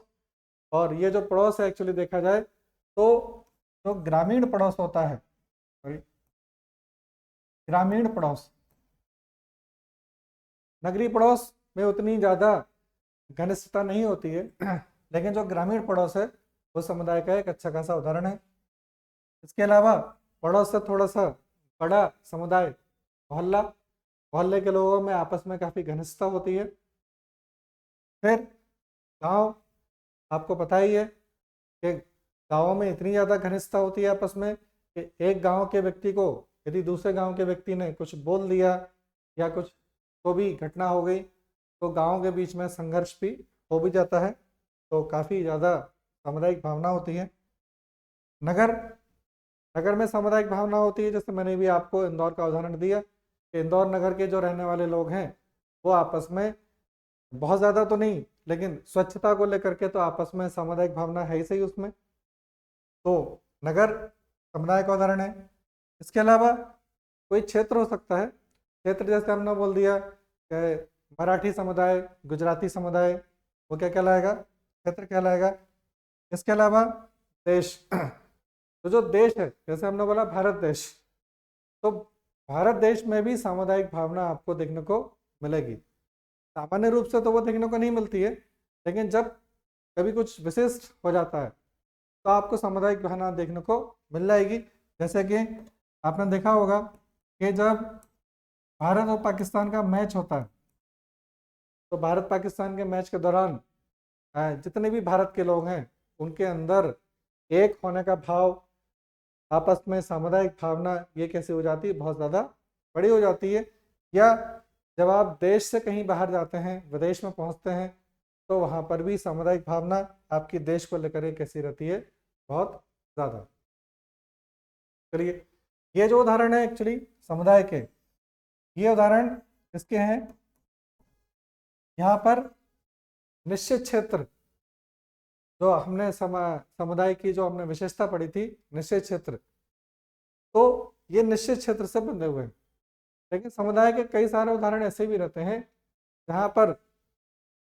और ये जो पड़ोस है एक्चुअली देखा जाए तो जो ग्रामीण पड़ोस होता है, ग्रामीण पड़ोस, नगरीय पड़ोस में उतनी ज़्यादा घनिष्ठता नहीं होती है लेकिन जो ग्रामीण पड़ोस है वो समुदाय का एक अच्छा खासा उदाहरण है। इसके अलावा पड़ोस से थोड़ा सा बड़ा समुदाय मोहल्ला, मोहल्ले के लोगों में आपस में काफ़ी घनिष्ठता होती है। फिर गांव, आपको पता ही है कि गाँवों में इतनी ज़्यादा घनिष्ठता होती है आपस में कि एक गांव के व्यक्ति को यदि दूसरे गांव के व्यक्ति ने कुछ बोल दिया या कुछ तो भी घटना हो गई तो गांव के बीच में संघर्ष भी हो भी जाता है। तो काफ़ी ज़्यादा सामुदायिक भावना होती है। नगर, नगर में सामुदायिक भावना होती है, जैसे मैंने भी आपको इंदौर का उदाहरण दिया कि इंदौर नगर के जो रहने वाले लोग हैं वो आपस में बहुत ज़्यादा तो नहीं लेकिन स्वच्छता को लेकर के तो आपस में सामुदायिक भावना है ही सही उसमें। तो नगर समुदाय का उदाहरण है। इसके अलावा कोई क्षेत्र हो सकता है, क्षेत्र जैसे हमने बोल दिया कि मराठी समुदाय, गुजराती समुदाय, वो क्या कहलाएगा? क्षेत्र कहलाएगा। इसके अलावा देश, तो जो देश है जैसे हमने बोला भारत देश, तो भारत देश में भी सामुदायिक भावना आपको देखने को मिलेगी। सामान्य रूप से तो वो देखने को नहीं मिलती है, लेकिन जब कभी कुछ विशिष्ट हो जाता है तो आपको सामुदायिक भावना देखने को मिल जाएगी। जैसे कि आपने देखा होगा कि जब भारत और पाकिस्तान का मैच होता है तो भारत पाकिस्तान के मैच के दौरान जितने भी भारत के लोग हैं उनके अंदर एक होने का भाव, आपस में सामुदायिक भावना ये कैसे हो जाती है, बहुत ज़्यादा बड़ी हो जाती है। या जब आप देश से कहीं बाहर जाते हैं, विदेश में पहुंचते हैं, तो वहाँ पर भी सामुदायिक भावना आपकी देश को लेकर कैसी रहती है, बहुत ज़्यादा। चलिए, ये जो उदाहरण है एक्चुअली समुदाय के, ये उदाहरण इसके हैं। यहाँ पर निश्चित क्षेत्र जो हमने समुदाय की जो हमने विशेषता पढ़ी थी, निश्चित क्षेत्र, तो ये निश्चित क्षेत्र से बंधे हुए हैं। लेकिन समुदाय के कई सारे उदाहरण ऐसे भी रहते हैं जहाँ पर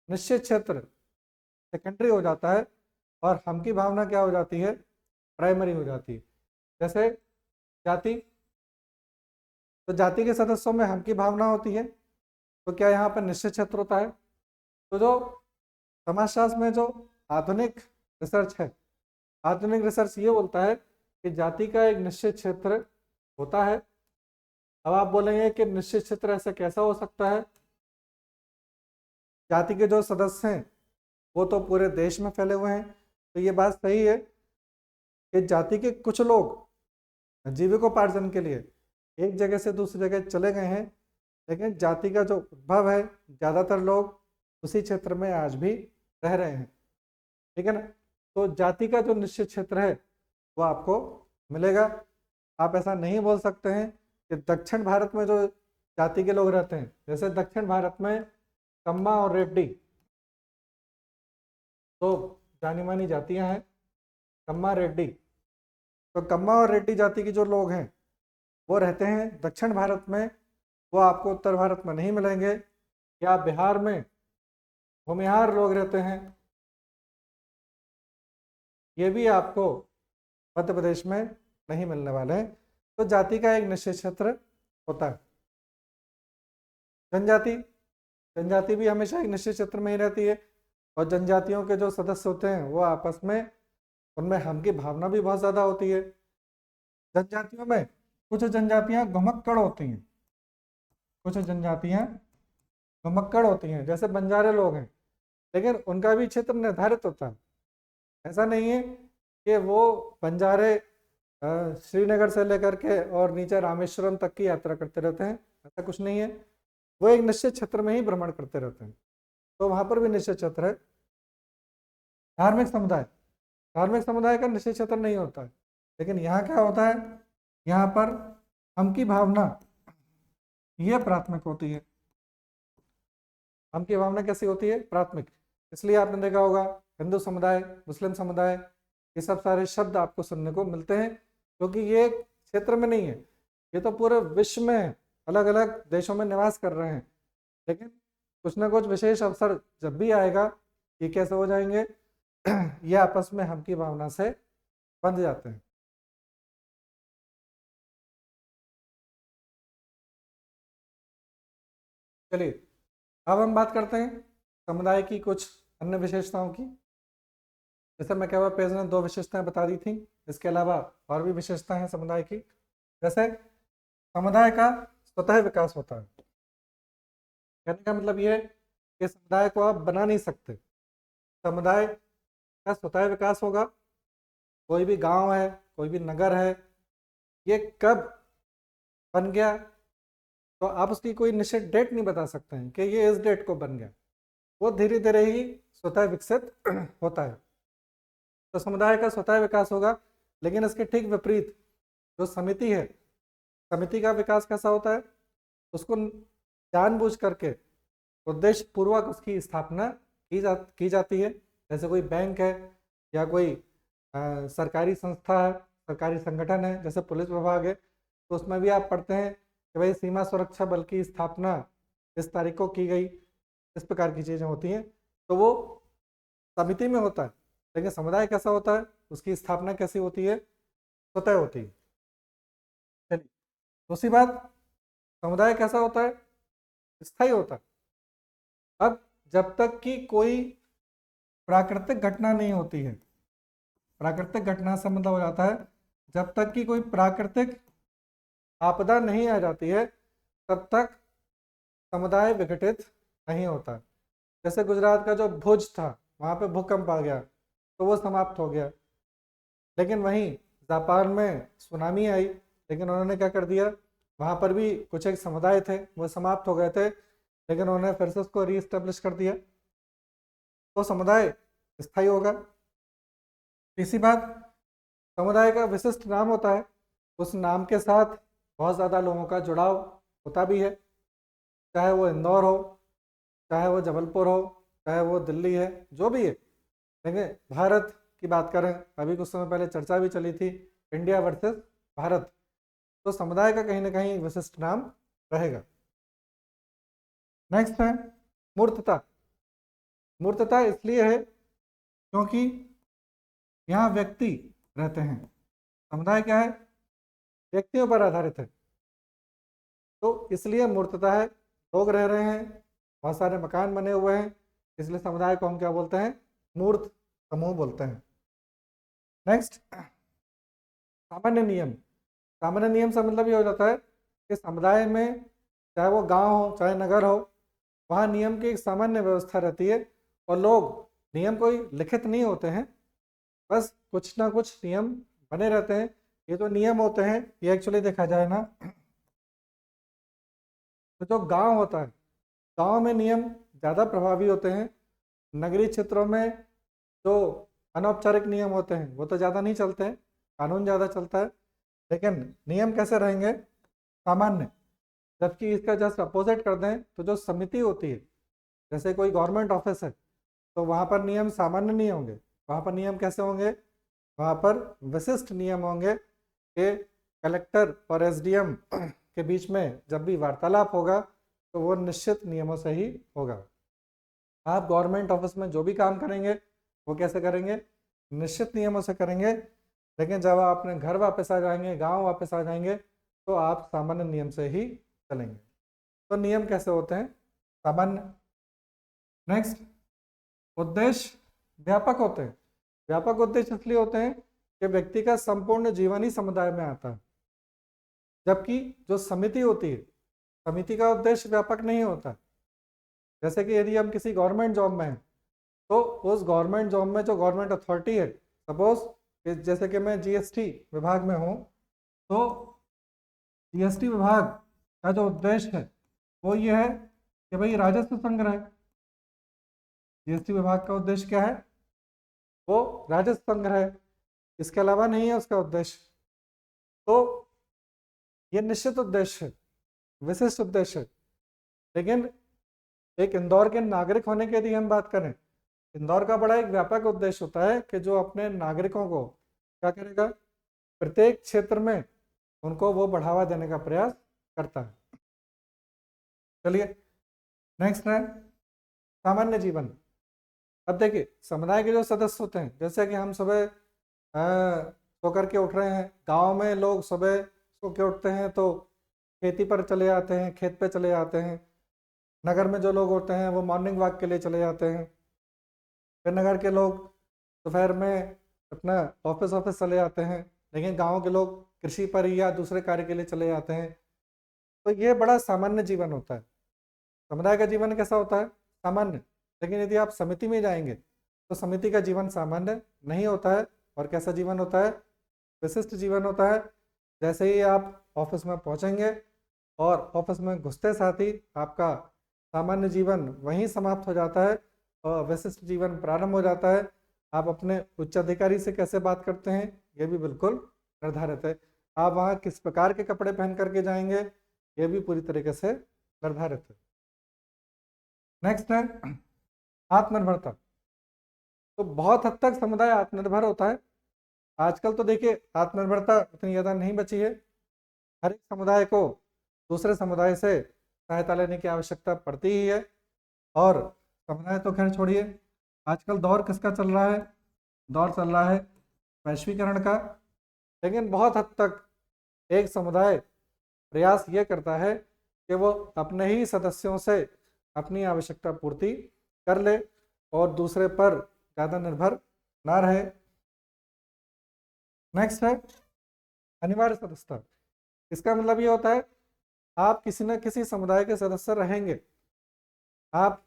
निश्चित क्षेत्र सेकेंडरी हो जाता है और हम की भावना क्या हो जाती है, प्राइमरी हो जाती है। जैसे जाति, तो जाति के सदस्यों में हम की भावना होती है, तो क्या यहाँ पर निश्चित क्षेत्र होता है। तो जो समाजशास्त्र में जो आधुनिक रिसर्च है, आधुनिक रिसर्च ये बोलता है कि जाति का एक निश्चित क्षेत्र होता है। अब आप बोलेंगे कि निश्चित क्षेत्र ऐसा कैसा हो सकता है, जाति के जो सदस्य हैं वो तो पूरे देश में फैले हुए हैं। तो ये बात सही है कि जाति के कुछ लोग जीविकोपार्जन के लिए एक जगह से दूसरी जगह चले गए हैं, लेकिन जाति का जो उद्भव है, ज़्यादातर लोग उसी क्षेत्र में आज भी रह रहे हैं, ठीक है ना। तो जाति का जो निश्चित क्षेत्र है वो आपको मिलेगा। आप ऐसा नहीं बोल सकते हैं कि दक्षिण भारत में जो जाति के लोग रहते हैं, जैसे दक्षिण भारत में कम्मा और रेड्डी तो जानी मानी जातियां हैं, कम्मा रेड्डी। तो कम्मा और रेड्डी जाति के जो लोग हैं वो रहते हैं दक्षिण भारत में, वो आपको उत्तर भारत में नहीं मिलेंगे। या बिहार में भूमिहार लोग रहते हैं, ये भी आपको मध्य प्रदेश में नहीं मिलने वाले हैं। तो जाति का एक निश्चित क्षेत्र होता है। जनजाति, जनजाति भी हमेशा एक निश्चित क्षेत्र में ही रहती है, और जनजातियों के जो सदस्य होते हैं वो आपस में, उनमें हम की भावना भी बहुत ज़्यादा होती है। जनजातियों में कुछ जनजातियां घुमक्कड़ होती हैं, कुछ जनजातियां घुमक्कड़ होती हैं, जैसे बंजारे लोग हैं, लेकिन उनका भी क्षेत्र निर्धारित होता है। ऐसा नहीं है कि वो बंजारे श्रीनगर से लेकर के और नीचे रामेश्वरम तक की यात्रा करते रहते हैं, ऐसा कुछ नहीं है। वो एक निश्चित क्षेत्र में ही भ्रमण करते रहते हैं, तो वहाँ पर भी निश्चित क्षेत्र है। धार्मिक समुदाय, धार्मिक समुदाय का निश्चित क्षेत्र नहीं होता है, लेकिन यहाँ क्या होता है, यहाँ पर हम की भावना ये प्राथमिक होती है। हम की भावना कैसी होती है, प्राथमिक। इसलिए आपने देखा होगा हिंदू समुदाय, मुस्लिम समुदाय, ये सब सारे शब्द आपको सुनने को मिलते हैं, क्योंकि ये क्षेत्र में नहीं है, ये तो पूरे विश्व में अलग अलग देशों में निवास कर रहे हैं। लेकिन कुछ ना कुछ विशेष अवसर जब भी आएगा, ये कैसे हो जाएंगे, ये आपस में हम की भावना से बंध जाते हैं। चलिए, अब हम बात करते हैं समुदाय की कुछ अन्य विशेषताओं की। जैसे मैं कह रहा पेज ने 2 विशेषताएं बता दी थी, इसके अलावा और भी विशेषताएं हैं समुदाय की। जैसे समुदाय का स्वतः विकास होता है, कहने का मतलब ये है कि समुदाय को आप बना नहीं सकते, समुदाय का स्वतः विकास होगा। कोई भी गांव है, कोई भी नगर है, ये कब बन गया तो आप उसकी कोई निश्चित डेट नहीं बता सकते हैं कि ये इस डेट को बन गया, वो धीरे धीरे ही स्वतः विकसित होता है। तो समुदाय का स्वतः विकास होगा, लेकिन इसके ठीक विपरीत जो समिति है, समिति का विकास कैसा होता है, उसको जानबूझ करके उद्देश्य पूर्वक उसकी स्थापना की जाती है। जैसे कोई बैंक है या कोई सरकारी संस्था है, सरकारी संगठन है, जैसे पुलिस विभाग है, तो उसमें भी आप पढ़ते हैं कि भाई सीमा सुरक्षा बल की स्थापना इस तारीख को की गई, इस प्रकार की चीज़ें होती हैं। तो वो समिति में होता है, लेकिन समुदाय कैसा होता है, उसकी स्थापना कैसी होती है, स्वतः होती है। चलिए, दूसरी बात, समुदाय कैसा होता है? स्थायी होता है। अब जब तक कि कोई प्राकृतिक घटना नहीं होती है, प्राकृतिक घटना से मतलब हो जाता है जब तक कि कोई प्राकृतिक आपदा नहीं आ जाती है तब तक समुदाय विघटित नहीं होता। जैसे गुजरात का जो भुज था, वहाँ पे भूकंप आ गया तो वो समाप्त हो गया। लेकिन वहीं जापान में सुनामी आई, लेकिन उन्होंने क्या कर दिया, वहाँ पर भी कुछ एक समुदाय थे वो समाप्त हो गए थे, लेकिन उन्होंने फिर से उसको रीएस्टेब्लिश कर दिया। तो समुदाय स्थायी होगा। तीसरी बात, समुदाय का विशिष्ट नाम होता है, उस नाम के साथ बहुत ज़्यादा लोगों का जुड़ाव होता भी है, चाहे वो इंदौर हो, चाहे वो जबलपुर हो, चाहे वो दिल्ली है, जो भी है। देखिए भारत की बात करें, अभी कुछ समय पहले चर्चा भी चली थी इंडिया वर्सेस भारत, तो समुदाय का कहीं ना कहीं विशिष्ट नाम रहेगा। नेक्स्ट है मूर्तता। मूर्तता इसलिए है क्योंकि यहाँ व्यक्ति रहते हैं। समुदाय क्या है? व्यक्तियों पर आधारित है, तो इसलिए मूर्तता है। लोग रह रहे हैं, बहुत सारे मकान बने हुए हैं, इसलिए समुदाय को हम क्या बोलते हैं? मूर्त समूह बोलते हैं। नेक्स्ट, सामान्य नियम। सामान्य नियम से मतलब ये हो जाता है कि समुदाय में, चाहे वो गांव हो चाहे नगर हो, वहाँ नियम की एक सामान्य व्यवस्था रहती है और लोग, नियम कोई लिखित नहीं होते हैं, बस कुछ ना कुछ नियम बने रहते हैं। ये जो नियम होते हैं ये एक्चुअली देखा जाए ना, तो जो गांव होता है, गांव में नियम ज़्यादा प्रभावी होते हैं। नगरीय क्षेत्रों में जो अनौपचारिक नियम होते हैं वो तो ज़्यादा नहीं चलते हैं, कानून ज़्यादा चलता है, लेकिन नियम कैसे रहेंगे? सामान्य। जबकि इसका जस्ट अपोजिट कर दें तो जो समिति होती है, जैसे कोई गवर्नमेंट ऑफिस है, तो वहाँ पर नियम सामान्य नहीं होंगे, वहाँ पर नियम कैसे होंगे? वहाँ पर विशिष्ट नियम होंगे कि कलेक्टर और एसडीएम के बीच में जब भी वार्तालाप होगा तो वो निश्चित नियमों से ही होगा। आप गवर्नमेंट ऑफिस में जो भी काम करेंगे वो कैसे करेंगे? निश्चित नियमों से करेंगे, लेकिन जब आप अपने घर वापस आ जाएंगे, गांव वापस आ जाएंगे, तो आप सामान्य नियम से ही चलेंगे। तो नियम कैसे होते हैं? सामान्य। नेक्स्ट, उद्देश्य व्यापक होते हैं। व्यापक उद्देश्य इसलिए होते हैं कि व्यक्ति का संपूर्ण जीवन ही समुदाय में आता है, जबकि जो समिति होती है, समिति का उद्देश्य व्यापक नहीं होता। जैसे कि यदि हम किसी गवर्नमेंट जॉब में हैं, तो उस गवर्नमेंट जॉब में जो गवर्नमेंट अथॉरिटी है, सपोज जैसे कि मैं जीएसटी विभाग में हूँ, तो जीएसटी विभाग का जो उद्देश्य है वो ये है कि भाई राजस्व संग्रह। जीएसटी विभाग का उद्देश्य क्या है? वो राजस्व संग्रह है, इसके अलावा नहीं है उसका उद्देश्य। तो ये निश्चित उद्देश्य है, विशिष्ट उद्देश्य है। लेकिन एक इंदौर के नागरिक होने की यदि हम बात करें, इंदौर का बड़ा एक व्यापक उद्देश्य होता है कि जो अपने नागरिकों को क्या करेगा? प्रत्येक क्षेत्र में उनको वो बढ़ावा देने का प्रयास करता है। चलिए नेक्स्ट है सामान्य जीवन। अब देखिए समुदाय के जो सदस्य होते हैं, जैसे कि हम सुबह सो करके उठ रहे हैं, गांव में लोग सुबह सो के उठते हैं तो खेती पर चले जाते हैं, खेत पे चले जाते हैं। नगर में जो लोग होते हैं वो मॉर्निंग वॉक के लिए चले जाते हैं। फिर नगर के लोग दोपहर में अपना ऑफिस चले जाते हैं, लेकिन गांव के लोग कृषि पर या दूसरे कार्य के लिए चले जाते हैं। तो ये बड़ा सामान्य जीवन होता है। समुदाय का जीवन कैसा होता है? सामान्य। लेकिन यदि आप समिति में जाएंगे तो समिति का जीवन सामान्य नहीं होता है। और कैसा जीवन होता है? विशिष्ट जीवन होता है। जैसे ही आप ऑफिस में पहुंचेंगे और ऑफिस में घुसते साथ ही आपका सामान्य जीवन वहीं समाप्त हो जाता है और विशिष्ट जीवन प्रारंभ हो जाता है। आप अपने उच्च अधिकारी से कैसे बात करते हैं ये भी बिल्कुल निर्धारित है। आप वहाँ किस प्रकार के कपड़े पहन करके जाएंगे ये भी पूरी तरीके से निर्धारित है। नेक्स्ट है आत्मनिर्भरता। तो बहुत हद तक समुदाय आत्मनिर्भर होता है। आजकल तो देखिए आत्मनिर्भरता उतनी ज़्यादा नहीं बची है। हर एक समुदाय को दूसरे समुदाय से सहायता लेने की आवश्यकता पड़ती ही है। और समुदाय तो खैर छोड़िए, आजकल दौर किसका चल रहा है? दौर चल रहा है वैश्वीकरण का। लेकिन बहुत हद तक एक समुदाय प्रयास ये करता है कि वो अपने ही सदस्यों से अपनी आवश्यकता पूर्ति कर ले और दूसरे पर ज़्यादा निर्भर ना रहे। नेक्स्ट है अनिवार्य सदस्यता। इसका मतलब ये होता है आप किसी न किसी समुदाय के सदस्य रहेंगे। आप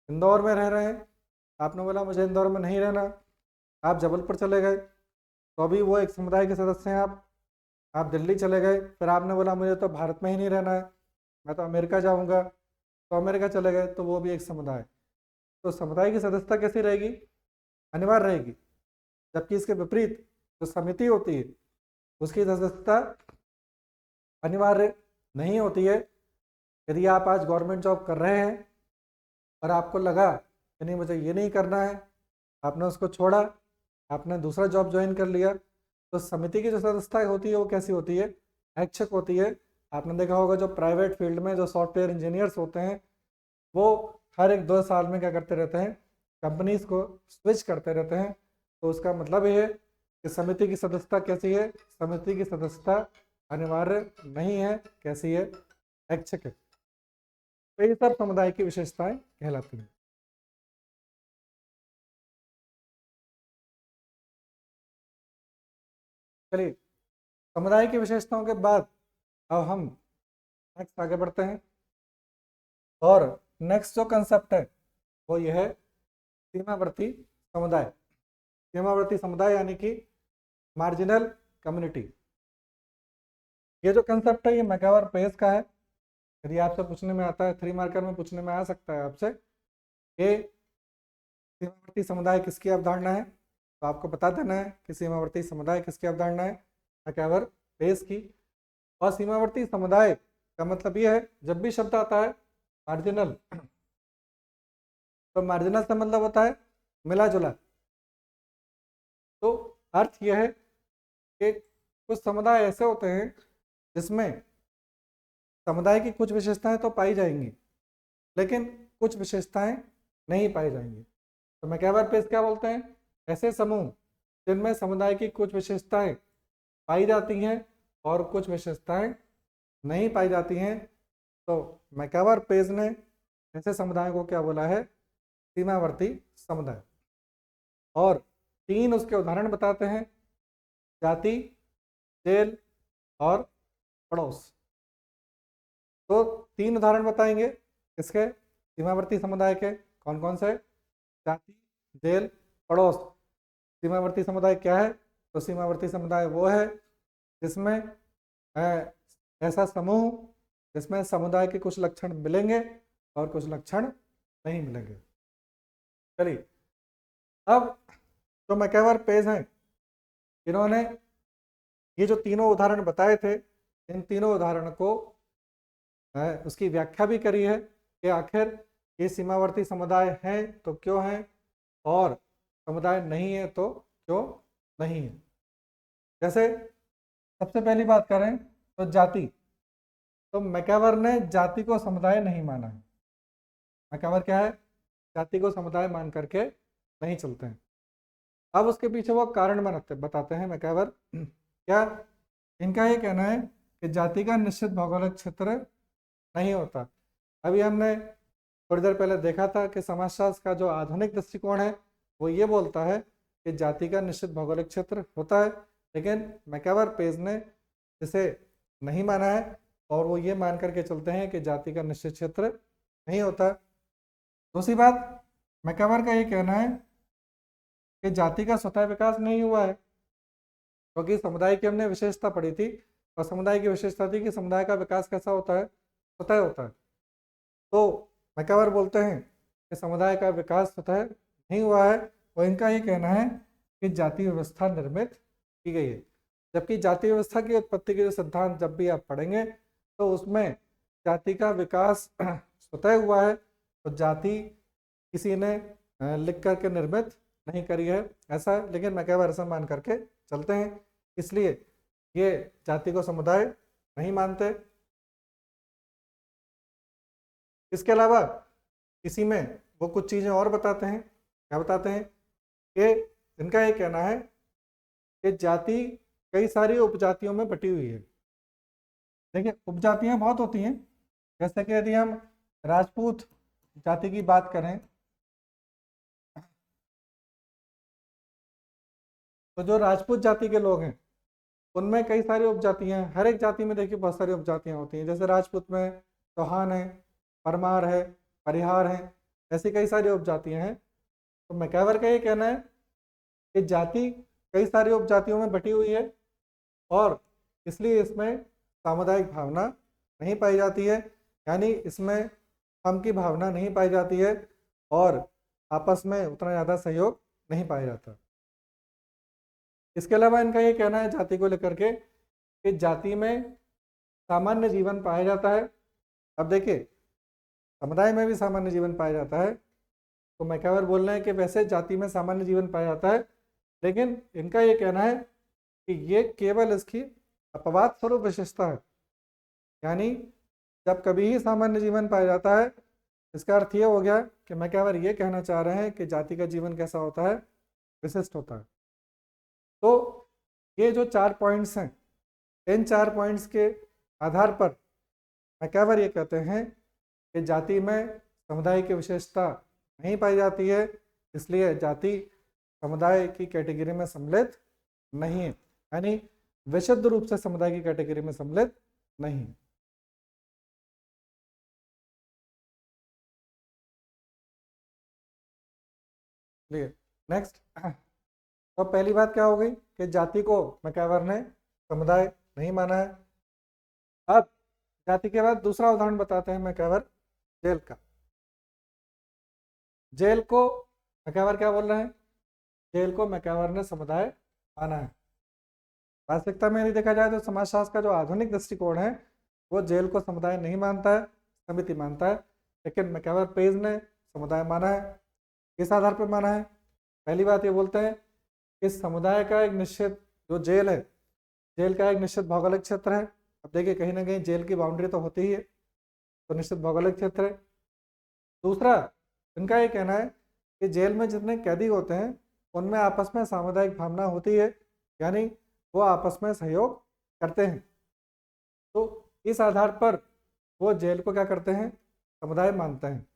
इंदौर में रह रहे हैं, आपने बोला मुझे इंदौर में नहीं रहना, आप जबलपुर चले गए तो अभी वो एक समुदाय के सदस्य हैं। आप दिल्ली चले गए, फिर आपने बोला मुझे तो भारत में ही नहीं रहना है, मैं तो अमेरिका जाऊंगा, तो अमेरिका चले गए तो वो भी एक समुदाय। तो समुदाय की सदस्यता कैसी रहेगी? अनिवार्य रहेगी। जबकि इसके विपरीत जो समिति होती है उसकी सदस्यता अनिवार्य नहीं होती है। यदि आप आज गवर्नमेंट जॉब कर रहे हैं और आपको लगा कि नहीं मुझे ये नहीं करना है, आपने उसको छोड़ा, आपने दूसरा जॉब ज्वाइन कर लिया, तो समिति की जो सदस्यता होती है वो कैसी होती है? ऐच्छिक होती है। आपने देखा होगा जो प्राइवेट फील्ड में जो सॉफ्टवेयर इंजीनियर्स होते हैं वो हर एक 2 साल में क्या करते रहते हैं? कंपनीज को स्विच करते रहते हैं। तो उसका मतलब ये है कि समिति की सदस्यता कैसी है? समिति की सदस्यता अनिवार्य नहीं है। कैसी है? ऐच्छिक है। तो ये सब समुदाय की विशेषताएं कहलाती हैं। चलिए, समुदाय की विशेषताओं के बाद अब हम नेक्स्ट आगे बढ़ते हैं और नेक्स्ट जो कंसेप्ट है वो ये है सीमावर्ती समुदाय। सीमावर्ती समुदाय यानी कि मार्जिनल कम्युनिटी। ये जो कंसेप्ट है ये मैकआवर पेस का है। यदि आपसे पूछने में आता है, 3 मार्कर में पूछने में आ सकता है आपसे कि सीमावर्ती समुदाय किसकी अवधारणा है, तो आपको बता देना है कि सीमावर्ती समुदाय किसकी अवधारणा है? मैकआवर पेस की। और सीमावर्ती समुदाय का मतलब ये है जब भी शब्द आता है मार्जिनल, तो मार्जिनल से मतलब होता है मिला जुला। तो अर्थ यह है कि कुछ समुदाय ऐसे होते हैं जिसमें समुदाय की कुछ विशेषताएं तो पाई जाएंगी लेकिन कुछ विशेषताएं नहीं पाई जाएंगी। तो मैकआवर पेस क्या बोलते हैं? ऐसे समूह जिनमें समुदाय की कुछ विशेषताएं पाई जाती हैं और कुछ विशेषताएं नहीं पाई जाती हैं। तो मैकआवर पेज ने ऐसे समुदायों को क्या बोला है? सीमावर्ती समुदाय। और 3 उसके उदाहरण बताते हैं, जाति, जेल और पड़ोस। तो 3 उदाहरण बताएंगे इसके सीमावर्ती समुदाय के। कौन कौन से? जाति, जेल, पड़ोस। सीमावर्ती समुदाय क्या है? तो सीमावर्ती समुदाय वो है जिसमें ऐसा समूह जिसमें समुदाय के कुछ लक्षण मिलेंगे और कुछ लक्षण नहीं मिलेंगे। चलिए, अब जो मैकआवर पेज हैं इन्होंने ये जो तीनों उदाहरण बताए थे, इन तीनों उदाहरण को उसकी व्याख्या भी करी है कि आखिर ये सीमावर्ती समुदाय हैं तो क्यों हैं और समुदाय नहीं है तो क्यों नहीं है। जैसे सबसे पहली बात करें तो जाति, तो मैकआवर ने जाति को समुदाय नहीं माना है। मैकआवर क्या है? जाति को समुदाय मान करके नहीं चलते हैं। अब उसके पीछे वो कारण बताते हैं मैकआवर। क्या? इनका ये कहना है कि जाति का निश्चित भौगोलिक क्षेत्र नहीं होता। अभी हमने थोड़ी देर पहले देखा था कि समाजशास्त्र का जो आधुनिक दृष्टिकोण है वो ये बोलता है कि जाति का निश्चित भौगोलिक क्षेत्र होता है, लेकिन मैकआवर पेज ने इसे नहीं माना है और वो ये मान करके चलते हैं कि जाति का निश्चित क्षेत्र नहीं होता। दूसरी बात, मैकआवर का ये कहना है कि जाति का स्वतः विकास नहीं हुआ है, क्योंकि समुदाय की हमने विशेषता पढ़ी थी और समुदाय की विशेषता थी कि समुदाय का विकास कैसा होता है? स्वतः होता है। तो मैकआवर बोलते हैं कि समुदाय का विकास स्वतः नहीं हुआ है और इनका ये कहना है कि जाति व्यवस्था निर्मित की गई है। जबकि जाति व्यवस्था की उत्पत्ति के जो सिद्धांत जब भी आप पढ़ेंगे तो उसमें जाति का विकास स्वतः हुआ है, तो जाति किसी ने लिख करके निर्मित नहीं करी है ऐसा, लेकिन मैकआवर ऐसा मान करके चलते हैं, इसलिए ये जाति को समुदाय नहीं मानते। इसके अलावा इसी में वो कुछ चीज़ें और बताते हैं। क्या बताते हैं? कि इनका ये कहना है कि जाति कई सारी उपजातियों में बटी हुई है। देखिए, उपजातियां बहुत होती हैं, जैसे कि यदि हम राजपूत जाति की बात करें तो जो राजपूत जाति के लोग हैं उनमें कई सारी उपजातियां हैं। हर एक जाति में देखिए बहुत सारी उपजातियां होती हैं। जैसे राजपूत में चौहान है, परमार है, परिहार है, ऐसी कई सारी उपजातियां हैं। तो मैकैवर का ये कहना है कि जाति कई सारी उपजातियों में बटी हुई है और इसलिए इसमें सामुदायिक भावना नहीं पाई जाती है, यानी इसमें हम की भावना नहीं पाई जाती है और आपस में उतना ज़्यादा सहयोग नहीं पाया जाता। इसके अलावा इनका ये कहना है जाति को लेकर के कि जाति में सामान्य जीवन पाया जाता है। अब देखिए समुदाय में भी सामान्य जीवन पाया जाता है, तो मैकैवर बोल रहे हैं कि वैसे जाति में सामान्य जीवन पाया जाता है, लेकिन इनका ये कहना है कि ये केवल इसकी अपवाद स्वरूप विशेषता है, यानी जब कभी ही सामान्य जीवन पाया जाता है। इसका अर्थ ये हो गया कि मैकैवर ये कहना चाह रहे हैं कि जाति का जीवन कैसा होता है, विशिष्ट होता है। तो ये जो 4 पॉइंट्स हैं, इन 4 पॉइंट्स के आधार पर मैकैवर ये कहते हैं कि जाति में समुदाय की विशेषता नहीं पाई जाती है, इसलिए जाति समुदाय की कैटेगरी में सम्मिलित नहीं है, यानी विशुद्ध रूप से समुदाय की कैटेगरी में सम्मिलित नहीं। नेक्स्ट, तो पहली बात क्या हो गई कि जाति को मैकैवर ने समुदाय नहीं माना है। अब जाति के बाद दूसरा उदाहरण बताते हैं मैकैवर, जेल का। जेल को मैकैवर क्या बोल रहे हैं? जेल को मैकैवर ने समुदाय माना है। वास्तविकता में यदि देखा जाए तो समाजशास्त्र का जो आधुनिक दृष्टिकोण है वो जेल को समुदाय नहीं मानता है, समिति मानता है, लेकिन मैकैवर पेज ने समुदाय माना है। किस आधार पर माना है? पहली बात ये बोलते हैं कि समुदाय का एक निश्चित जो जेल है, जेल का एक निश्चित भौगोलिक क्षेत्र है। अब देखिए कहीं ना कहीं जेल की बाउंड्री तो होती ही है, तो निश्चित भौगोलिक क्षेत्र है। दूसरा, इनका ये कहना है कि जेल में जितने कैदी होते हैं उनमें आपस में सामुदायिक भावना होती है, यानी वो आपस में सहयोग करते हैं। तो इस आधार पर वो जेल को क्या करते हैं? समुदाय मानते हैं।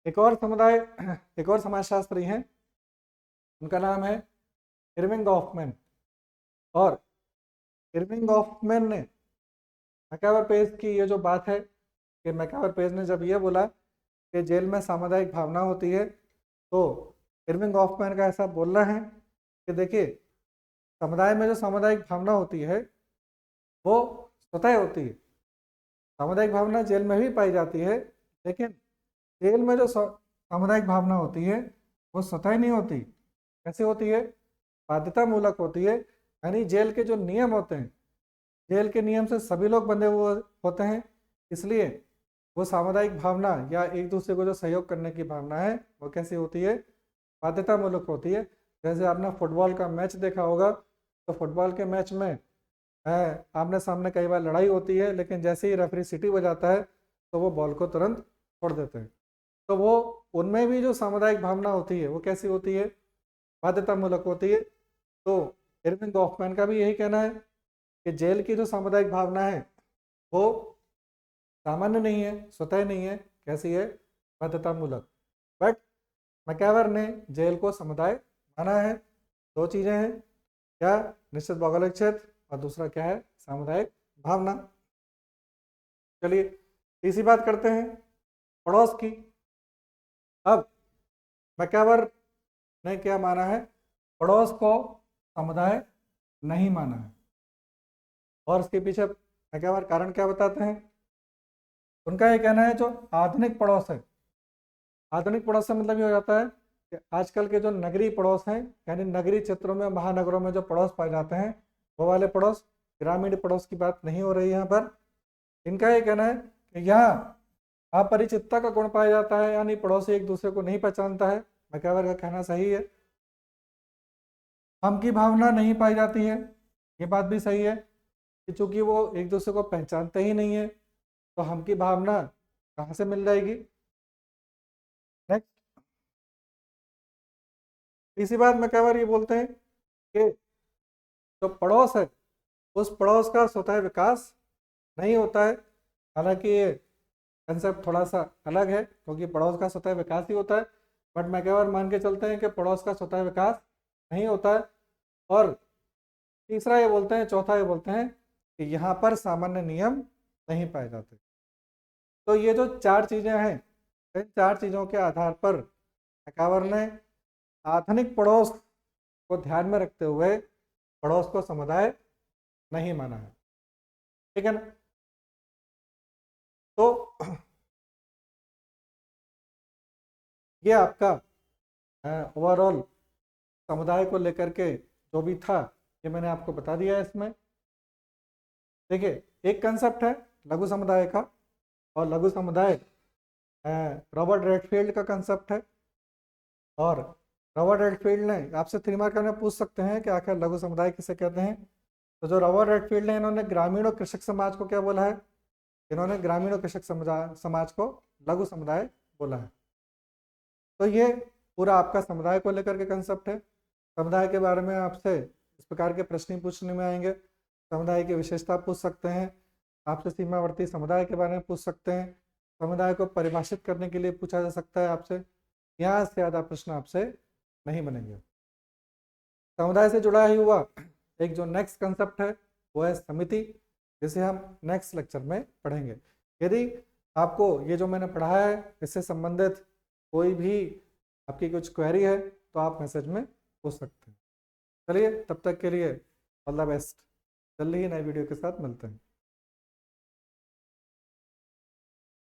एक और समाजशास्त्री हैं, उनका नाम है इरविंग गॉफमैन। और इरविंग गॉफमैन ने मैकैवर पेज की ये जो बात है कि मैकैवर पेज ने जब ये बोला कि जेल में सामुदायिक भावना होती है, तो इरविंग गॉफमैन का ऐसा बोलना है कि देखिए समुदाय में जो सामुदायिक भावना होती है वो स्वतः होती है। सामुदायिक भावना जेल में भी पाई जाती है, लेकिन जेल में जो सामुदायिक भावना होती है वो स्वतः नहीं होती। कैसे होती है? बाध्यतामूलक होती है, यानी जेल के जो नियम होते हैं, जेल के नियम से सभी लोग बंधे हुए होते हैं, इसलिए वो सामुदायिक भावना या एक दूसरे को जो सहयोग करने की भावना है वो कैसी होती है? बाध्यतामूलक होती है। जैसे आपने फुटबॉल का मैच देखा होगा, तो फुटबॉल के मैच में आमने सामने कई बार लड़ाई होती है, लेकिन जैसे ही रेफरी सीटी बजाता है तो वो बॉल को तुरंत छोड़ देते हैं। तो वो उनमें भी जो सामुदायिक भावना होती है वो कैसी होती है? बाध्यतामूलक होती है। तो इरविंग गॉफमैन का भी यही कहना है कि जेल की जो सामुदायिक भावना है वो सामान्य नहीं है, स्वतः नहीं है। कैसी है? बाध्यतामूलक। बट मैकैवर ने जेल को समुदाय माना है। दो चीज़ें हैं, क्या? निश्चित भौगोलिक क्षेत्र, और दूसरा क्या है? सामुदायिक भावना। चलिए तीसरी बात करते हैं पड़ोस की। अब मैकैवर ने क्या माना है? पड़ोस को समुदाय नहीं माना है। और इसके पीछे मैकैवर कारण क्या बताते हैं? उनका ये कहना है जो आधुनिक पड़ोस है, आधुनिक पड़ोस से मतलब ये हो जाता है कि आजकल के जो नगरीय पड़ोस हैं, यानी नगरीय क्षेत्रों में, महानगरों में जो पड़ोस पाए जाते हैं वो वाले पड़ोस, ग्रामीण पड़ोस की बात नहीं हो रही है यहाँ पर। इनका ये कहना है कि यहाँ अपरिचितता का गुण पाया जाता है, यानी पड़ोसी एक दूसरे को नहीं पहचानता है। मैकैवर का कहना सही है। हम की भावना नहीं पाई जाती है, ये बात भी सही है कि चूंकि वो एक दूसरे को पहचानते ही नहीं है तो हम की भावना कहाँ से मिल जाएगी? नेक्स्ट, तीसरी बात मैकैवर ये बोलते हैं कि जो पड़ोस है उस पड़ोस का स्वतः विकास नहीं होता है, हालांकि ये कंसेप्ट थोड़ा सा अलग है क्योंकि पड़ोस का स्वतः विकास ही होता है, बट मैकइवर मान के चलते हैं कि पड़ोस का स्वतः विकास नहीं होता है। और तीसरा ये बोलते हैं, चौथा ये बोलते हैं कि यहाँ पर सामान्य नियम नहीं पाए जाते। तो ये जो चार चीजें हैं, इन चार चीजों के आधार पर मैकइवर ने आधुनिक पड़ोस को ध्यान में रखते हुए पड़ोस को समुदाय नहीं माना है। ठीक है ना। तो ये आपका ओवरऑल समुदाय को लेकर के जो भी था ये मैंने आपको बता दिया है। इसमें देखिए एक कंसेप्ट है लघु समुदाय का, और लघु समुदाय रॉबर्ट रेडफील्ड का कंसेप्ट है। और रॉबर्ट रेडफील्ड ने आपसे 3 मार्क में पूछ सकते हैं कि आखिर लघु समुदाय किसे कहते हैं। तो जो रॉबर्ट रेडफील्ड ने, इन्होंने ग्रामीण और कृषक समाज को क्या बोला है, इन्होंने ग्रामीण और कृषक समाज को लघु समुदाय बोला है। तो ये पूरा आपका समुदाय को लेकर के कंसेप्ट है। समुदाय के बारे में आपसे इस प्रकार के प्रश्न पूछने में आएंगे। समुदाय की विशेषता पूछ सकते हैं, आपसे सीमावर्ती समुदाय के बारे में पूछ सकते हैं, समुदाय को परिभाषित करने के लिए पूछा जा सकता है आपसे। यहाँ से ज़्यादा प्रश्न आपसे नहीं बनेंगे। समुदाय से जुड़ा ही हुआ एक जो नेक्स्ट कंसेप्ट है वो है समिति, जिसे हम नेक्स्ट लेक्चर में पढ़ेंगे। यदि आपको ये जो मैंने पढ़ा है इससे संबंधित कोई भी आपकी कुछ क्वेरी है तो आप मैसेज में पूछ सकते हैं। चलिए तब तक के लिए ऑल द बेस्ट। जल्दी ही नई वीडियो के साथ मिलते हैं।